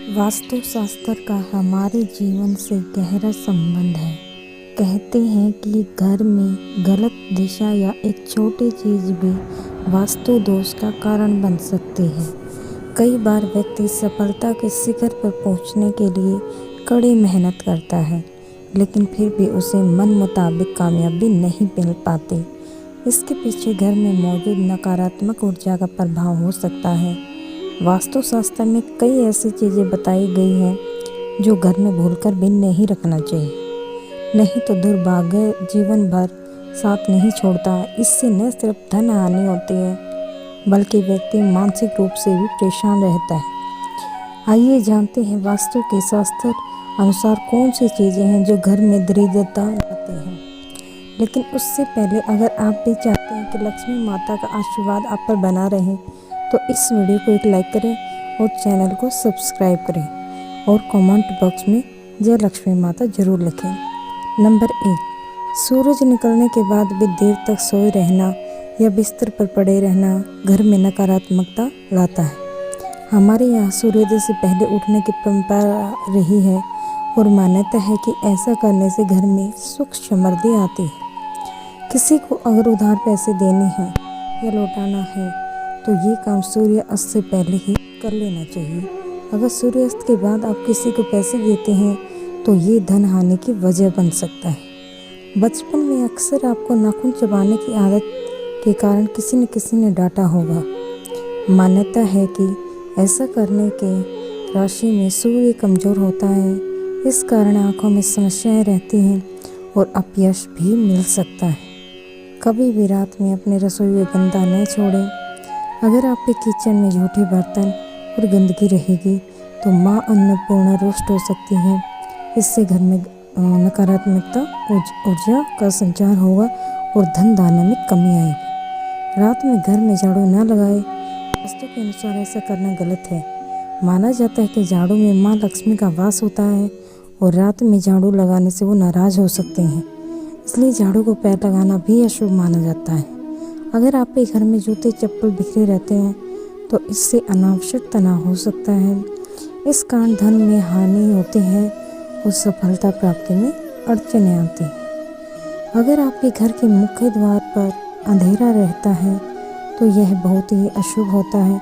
वास्तु शास्त्र का हमारे जीवन से गहरा संबंध है। कहते हैं कि घर में गलत दिशा या एक छोटी चीज़ भी वास्तु दोष का कारण बन सकती है। कई बार व्यक्ति सफलता के शिखर पर पहुंचने के लिए कड़ी मेहनत करता है, लेकिन फिर भी उसे मन मुताबिक कामयाबी नहीं मिल पाती। इसके पीछे घर में मौजूद नकारात्मक ऊर्जा का प्रभाव हो सकता है। वास्तुशास्त्र में कई ऐसी चीज़ें बताई गई हैं जो घर में भूलकर भी नहीं रखना चाहिए, नहीं तो दुर्भाग्य जीवन भर साथ नहीं छोड़ता। इससे न सिर्फ धन हानि होती है, बल्कि व्यक्ति मानसिक रूप से भी परेशान रहता है। आइए जानते हैं वास्तु के शास्त्र अनुसार कौन सी चीज़ें हैं जो घर में दरिद्रता लाते हैं। लेकिन उससे पहले अगर आप भी चाहते हैं कि लक्ष्मी माता का आशीर्वाद आप पर बना रहे, तो इस वीडियो को एक लाइक करें और चैनल को सब्सक्राइब करें और कमेंट बॉक्स में जय लक्ष्मी माता जरूर लिखें। नंबर 1, सूरज निकलने के बाद भी देर तक सोए रहना या बिस्तर पर पड़े रहना घर में नकारात्मकता लाता है। हमारे यहाँ सूर्योदय से पहले उठने की परंपरा रही है और मान्यता है कि ऐसा करने से घर में सुख समृद्धि आती है। किसी को अगर उधार पैसे देने हैं या लौटाना है तो ये काम सूर्यास्त से पहले ही कर लेना चाहिए। अगर सूर्यास्त के बाद आप किसी को पैसे देते हैं तो ये धन हानि की वजह बन सकता है। बचपन में अक्सर आपको नाखून चबाने की आदत के कारण किसी न किसी ने डांटा होगा। मान्यता है कि ऐसा करने के राशि में सूर्य कमज़ोर होता है, इस कारण आंखों में समस्याएं रहती हैं और अपयश भी मिल सकता है। कभी भी रात में अपने रसोई में गंदा न छोड़ें। अगर आपके किचन में झूठे बर्तन और गंदगी रहेगी तो माँ अन्नपूर्णा रुष्ट हो सकती है। इससे घर में नकारात्मकता ऊर्जा का संचार होगा और धन धान्य में कमी आएगी। रात में घर में झाड़ू न लगाएं। वास्तु के अनुसार ऐसा करना गलत है। माना जाता है कि झाड़ू में माँ लक्ष्मी का वास होता है और रात में झाड़ू लगाने से वो नाराज हो सकते हैं, इसलिए झाड़ू को पैर लगाना भी अशुभ माना जाता है। अगर आपके घर में जूते चप्पल बिखरे रहते हैं तो इससे अनावश्यक तनाव हो सकता है। इस कारण धन में हानि होती है और सफलता प्राप्ति में अड़चनें आती हैं। अगर आपके घर के मुख्य द्वार पर अंधेरा रहता है तो यह बहुत ही अशुभ होता है।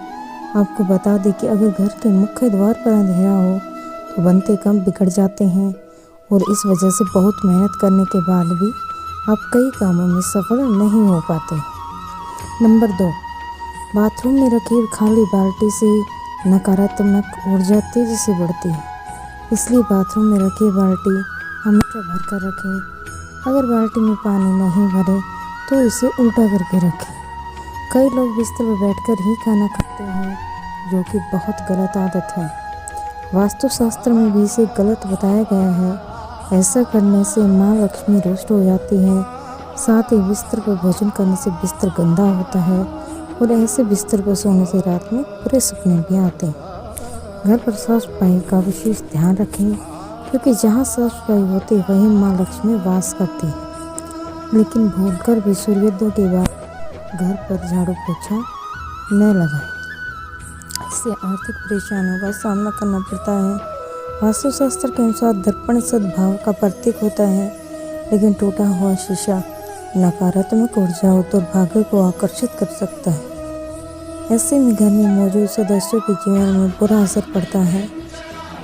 आपको बता दें कि अगर घर के मुख्य द्वार पर अंधेरा हो तो बनते काम बिगड़ जाते हैं और इस वजह से बहुत मेहनत करने के बाद भी आप कई कामों में सफल नहीं हो पाते। नंबर 2, बाथरूम में रखी खाली बाल्टी से नकारात्मक ऊर्जा तेज़ी से बढ़ती है, इसलिए बाथरूम में रखी बाल्टी हमेशा भर कर रखें। अगर बाल्टी में पानी नहीं भरे तो इसे उल्टा करके रखें। कई लोग बिस्तर पर बैठकर ही खाना खाते हैं, जो कि बहुत गलत आदत है। वास्तुशास्त्र में भी इसे गलत बताया गया है। ऐसा करने से माँ लक्ष्मी रुष्ट हो जाती है। साथ ही बिस्तर पर भोजन करने से बिस्तर गंदा होता है और ऐसे बिस्तर पर सोने से रात में बुरे सपने भी आते हैं। घर पर साफ सफाई का विशेष ध्यान रखें, क्योंकि जहाँ साफ सफाई होती है वहीं माँ लक्ष्मी वास करती है। लेकिन भूलकर भी सूर्योदय के बाद घर पर झाड़ू पोछा न लगाएं, इससे आर्थिक परेशानियों का सामना करना पड़ता है। वास्तुशास्त्र के अनुसार दर्पण सद्भाव का प्रतीक होता है, लेकिन टूटा हुआ शीशा नकारात्मक ऊर्जा और दुर्भाग्य को आकर्षित कर सकता है। ऐसे में घर में मौजूद सदस्यों के जीवन में बुरा असर पड़ता है।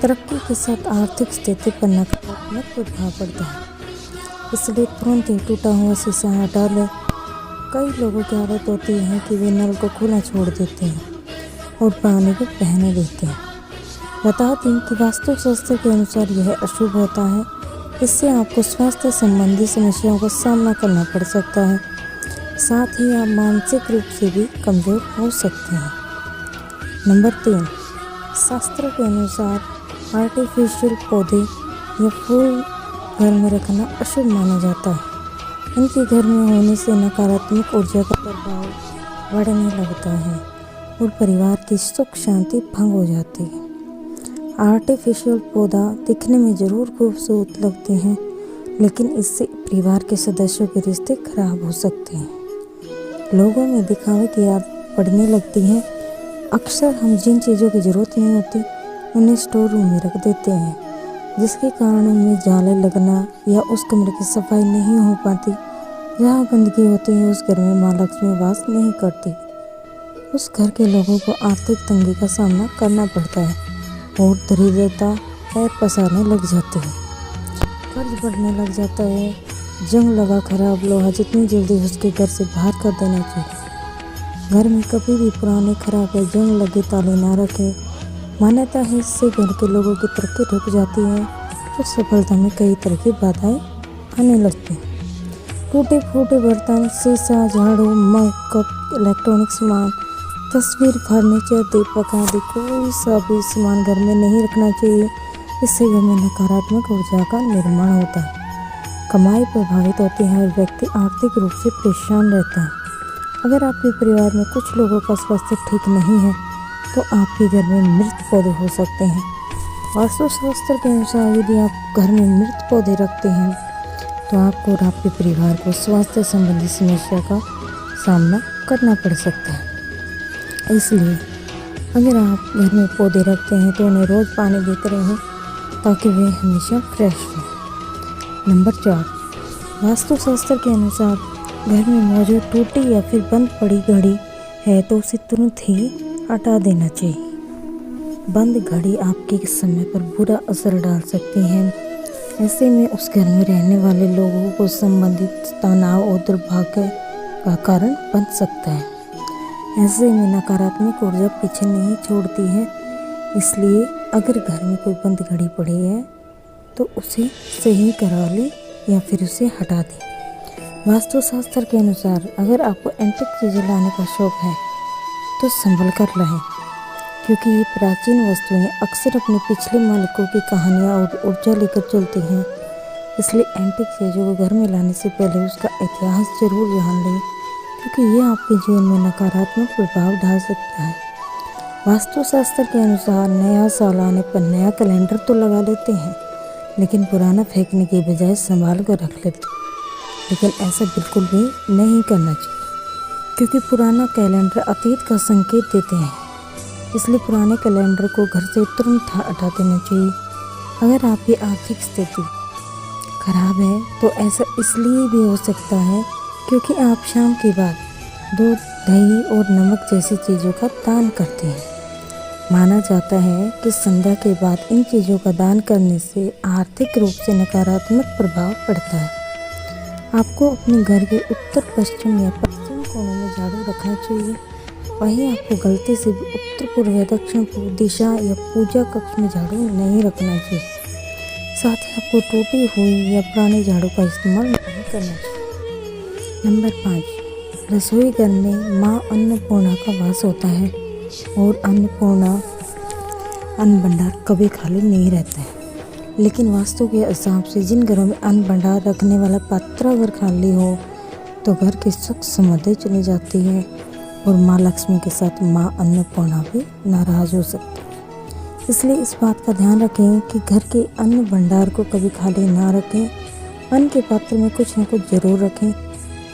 तरक्की के साथ आर्थिक स्थिति पर नकारात्मक प्रभाव पड़ता है, इसलिए तुरंत ही टूटा हुआ शीशा हटा लें। कई लोगों की आदत होती है कि वे नल को खुला छोड़ देते हैं और पानी को बहने देते हैं। बता दें कि वास्तुशास्त्र के अनुसार यह अशुभ होता है। इससे आपको स्वास्थ्य संबंधी समस्याओं का सामना करना पड़ सकता है। साथ ही आप मानसिक रूप से भी कमज़ोर हो सकते हैं। नंबर 3, शास्त्रों के अनुसार आर्टिफिशियल पौधे या फूल घर में रखना अशुभ माना जाता है। इनके घर में होने से नकारात्मक ऊर्जा का प्रभाव बढ़ने लगता है और परिवार की सुख शांति भंग हो जाती है। आर्टिफिशियल पौधा दिखने में ज़रूर खूबसूरत लगते हैं, लेकिन इससे परिवार के सदस्यों के रिश्ते खराब हो सकते हैं। लोगों में दिखावे की आदत पड़ने लगती है। अक्सर हम जिन चीज़ों की ज़रूरत नहीं होती उन्हें स्टोर रूम में रख देते हैं, जिसके कारण उनमें जाले लगना या उस कमरे की सफाई नहीं हो पाती। जहाँ गंदगी होती है उस घर में माँ लक्ष्मी वास नहीं करती। उस घर के लोगों को आर्थिक तंगी का सामना करना पड़ता है और दरिद्रता पैर पसारने लग जाती है, कर्ज बढ़ने लग जाता है। जंग लगा खराब लोहा जितनी जल्दी उसके घर से बाहर कर देना चाहिए। घर में कभी भी पुराने खराब या जंग लगे ताले ना रखें। मान्यता है इससे घर के लोगों की तरक्की रुक जाती है और सफलता में कई तरह की बाधाएं आने लगती हैं। टूटे फूटे बर्तन, शीशा, झाड़ू, मग, कप, इलेक्ट्रॉनिक सामान, तस्वीर, फर्नीचर, दीपक आदि कोई सा भी सामान घर में नहीं रखना चाहिए। इससे घर में नकारात्मक ऊर्जा का निर्माण होता है, कमाई प्रभावित होती है और व्यक्ति आर्थिक रूप से परेशान रहता है। अगर आपके परिवार में कुछ लोगों का स्वास्थ्य ठीक नहीं है तो आपके घर में मृत पौधे हो सकते हैं। वास्तुशास्त्र के अनुसार यदि आप घर में मृत पौधे रखते हैं तो आपको और आपके परिवार को स्वास्थ्य संबंधी समस्या का सामना करना पड़ सकता है। इसलिए अगर आप घर में पौधे रखते हैं तो उन्हें रोज़ पानी देते रहें ताकि वे हमेशा फ्रेश रहें। नंबर 4, वास्तुशास्त्र के अनुसार घर में मौजूद टूटी या फिर बंद पड़ी घड़ी है तो उसे तुरंत ही हटा देना चाहिए। बंद घड़ी आपके समय पर बुरा असर डाल सकती है। ऐसे में उस घर में रहने वाले लोगों को संबंधित तनाव और दुर्भाग्य का कारण बन सकता है। ऐसे में नकारात्मक ऊर्जा पीछे नहीं छोड़ती है। इसलिए अगर घर में कोई बंद घड़ी पड़ी है तो उसे सही करा ले या फिर उसे हटा दें। वास्तुशास्त्र के अनुसार अगर आपको एंटीक चीज़ें लाने का शौक है तो संभल कर लाएं, क्योंकि ये प्राचीन वस्तुएं अक्सर अपने पिछले मालिकों की कहानियाँ और ऊर्जा लेकर चलती हैं। इसलिए एंटीक चीज़ों को घर में लाने से पहले उसका इतिहास जरूर जान लें, क्योंकि ये आपके जीवन में नकारात्मक प्रभाव डाल सकता है। वास्तुशास्त्र के अनुसार नया साल आने पर नया कैलेंडर तो लगा लेते हैं, लेकिन पुराना फेंकने के बजाय संभाल कर रख लेते हैं। लेकिन ऐसा बिल्कुल भी नहीं करना चाहिए, क्योंकि पुराना कैलेंडर अतीत का संकेत देते हैं। इसलिए पुराने कैलेंडर को घर से तुरंत हटा देना चाहिए। अगर आपकी आर्थिक स्थिति खराब है तो ऐसा इसलिए भी हो सकता है क्योंकि आप शाम के बाद दूध, दही और नमक जैसी चीज़ों का दान करते हैं। माना जाता है कि संध्या के बाद इन चीज़ों का दान करने से आर्थिक रूप से नकारात्मक प्रभाव पड़ता है। आपको अपने घर के उत्तर पश्चिम या पश्चिम कोनों में झाड़ू रखना चाहिए। वहीं आपको गलती से भी उत्तर पूर्व या दक्षिण पूर्व दिशा या पूजा कक्ष में झाड़ू नहीं रखना चाहिए। साथ ही आपको टूटी हुई या पुराने झाड़ू का इस्तेमाल नहीं करना चाहिए। नंबर 5, रसोई घर में माँ अन्नपूर्णा का वास होता है और अन्नपूर्णा अन्न भंडार कभी खाली नहीं रहता है। लेकिन वास्तु के हिसाब से जिन घरों में अन्न भंडार रखने वाला पात्र अगर खाली हो तो घर की सुख समृद्धि चली जाती है और माँ लक्ष्मी के साथ माँ अन्नपूर्णा भी नाराज हो सकती है। इसलिए इस बात का ध्यान रखें कि घर के अन्न भंडार को कभी खाली ना रखें। अन्न के पात्र में कुछ न कुछ जरूर रखें।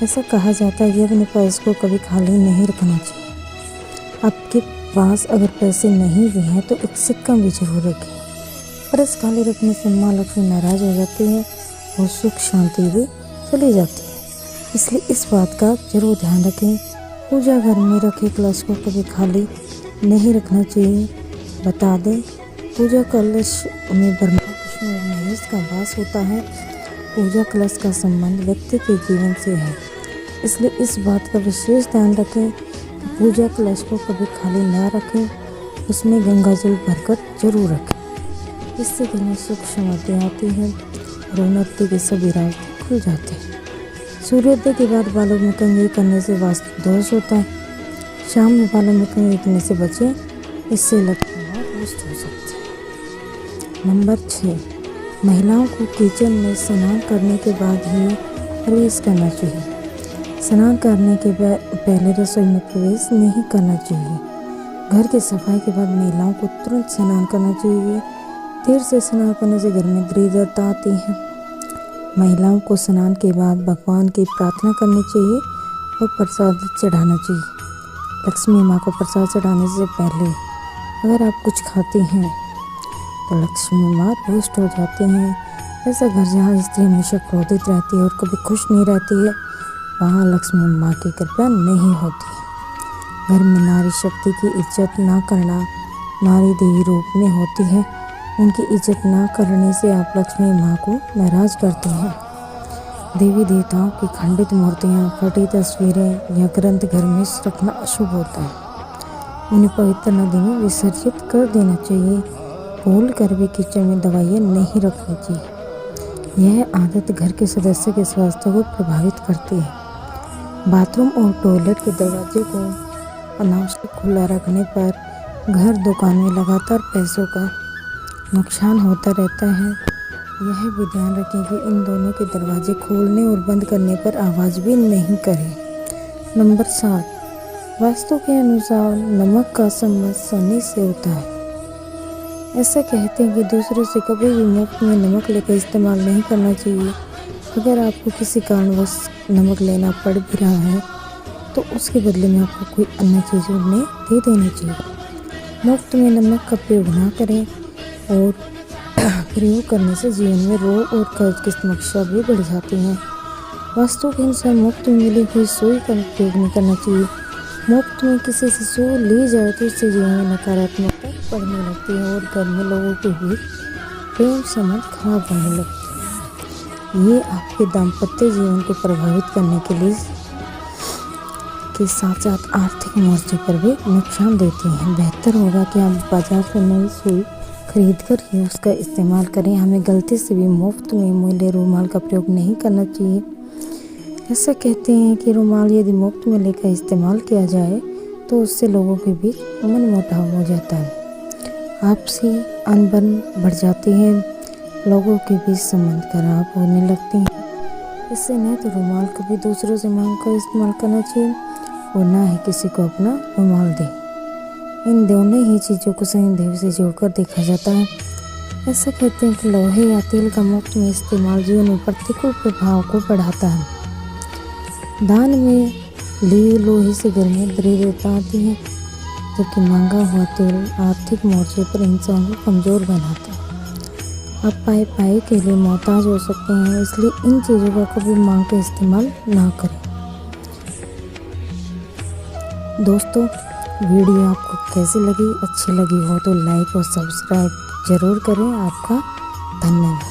ऐसा कहा जाता है कि अपने पर्स को कभी खाली नहीं रखना चाहिए। आपके पास अगर पैसे नहीं भी हैं तो एक सिक्का भी जरूर रखें। पर्स खाली रखने से माँ लक्ष्मी नाराज हो जाती है और सुख शांति भी चली जाती है। इसलिए इस बात का जरूर ध्यान रखें। पूजा घर में रखे कलश को कभी खाली नहीं रखना चाहिए। बता दें, पूजा कलश में ब्रह्मा विष्णु और महेश का वास होता है। पूजा कलश का संबंध व्यक्ति के जीवन से है। इसलिए इस बात का विशेष ध्यान रखें कि पूजा कलश को कभी खाली ना रखें, उसमें गंगा जल भरकर जरूर रखें। इससे घर में सुख समृद्धि आती है और उन्नति के सभी रास्ते खुल जाते हैं। सूर्योदय के बाद बालों में कंघी करने से वास्तु दोष होता है। शाम में बालों में कंघी करने से बचें, इससे लक्ष्मी दुष्ट हो सकती है। नंबर 6, महिलाओं को किचन में स्नान करने के बाद ही प्रवेश करना चाहिए। स्नान करने के पहले रसोई में प्रवेश नहीं करना चाहिए। घर की सफाई के बाद महिलाओं को तुरंत स्नान करना चाहिए। देर से स्नान करने से घर में दरिद्रता आती है। महिलाओं को स्नान के बाद भगवान की प्रार्थना करनी चाहिए और प्रसाद चढ़ाना चाहिए। लक्ष्मी माँ को प्रसाद चढ़ाने से पहले अगर आप कुछ खाते हैं तो लक्ष्मी माँ रुष्ट हो जाती हैं। ऐसा घर जहाँ स्त्री हमेशा क्रोधित रहती है और कभी खुश नहीं रहती है, वहाँ लक्ष्मी माँ की कृपा नहीं होती है। घर में नारी शक्ति की इज्जत ना करना नारी देवी रूप में होती है। उनकी इज्जत ना करने से आप लक्ष्मी माँ को नाराज करते हैं। देवी देवताओं की खंडित मूर्तियाँ, फटी तस्वीरें या ग्रंथ घर में रखना अशुभ होता है। उन्हें पवित्र नदी में विसर्जित कर देना चाहिए। भूल कर भी किचन में दवाइयाँ नहीं रखनी चाहिए। यह आदत घर के सदस्य के स्वास्थ्य को प्रभावित करती है। बाथरूम और टॉयलेट के दरवाजे को अनावश्यक खुला रखने पर घर दुकान में लगातार पैसों का नुकसान होता रहता है। यह भी ध्यान रखें कि इन दोनों के दरवाजे खोलने और बंद करने पर आवाज़ भी नहीं करें। नंबर 7, वास्तु के अनुसार नमक का संबंध शनि से होता है। ऐसा कहते हैं कि दूसरों से कभी भी मुफ्त में नमक लेकर इस्तेमाल नहीं करना चाहिए। अगर आपको किसी कारणवश नमक लेना पड़ भी रहा है तो उसके बदले में आपको कोई अन्य चीज़ उन्हें दे देनी चाहिए। मुफ्त में नमक का प्रयोग ना करें और प्रयोग करने से जीवन में रोग और कर्ज की समस्या भी बढ़ जाती है। वास्तु के अनुसार मुफ्त में मिली हुई सुई का प्रयोग नहीं करना चाहिए। मुफ्त में किसी से सुई ली जाए तो इससे जीवन में नकारात्मकता बढ़ने लगती है और घर में लोगों के बीच प्रेम संबंध खराब होने लगते हैं। ये आपके दाम्पत्य जीवन को प्रभावित करने के साथ साथ आर्थिक मोर्चे पर भी नुकसान देती हैं। बेहतर होगा कि आप बाजार से नई सुई खरीद कर ही उसका इस्तेमाल करें। हमें गलती से भी मुफ्त में मिले रुमाल का प्रयोग नहीं करना चाहिए। ऐसा कहते हैं कि रुमाल यदि मुफ्त में लेकर इस्तेमाल किया जाए तो उससे लोगों के बीच मनमुटाव हो जाता है, आपसी अनबन बढ़ जाती है, लोगों के बीच संबंध खराब होने लगते हैं। इससे न तो रुमाल कभी दूसरों से मांग कर इस्तेमाल करना चाहिए और ना ही किसी को अपना रुमाल दे। इन दोनों ही चीज़ों को शनि देव से जोड़कर देखा जाता है। ऐसा कहते हैं कि लोहे या तेल का मुफ्त में इस्तेमाल जीवन में प्रतिकूल प्रभाव को बढ़ाता है। दान में लिए लोहे से घर में दरिद्रता आती है, जबकि महंगा हुआ तेल आर्थिक मोर्चे पर इंसान को कमज़ोर बनाता है। आप पाए के लिए मोहताज हो सकते हैं, इसलिए इन चीज़ों का कभी मांग कर इस्तेमाल ना करें। दोस्तों, वीडियो आपको कैसी लगी? अच्छी लगी हो तो लाइक और सब्सक्राइब ज़रूर करें। आपका धन्यवाद।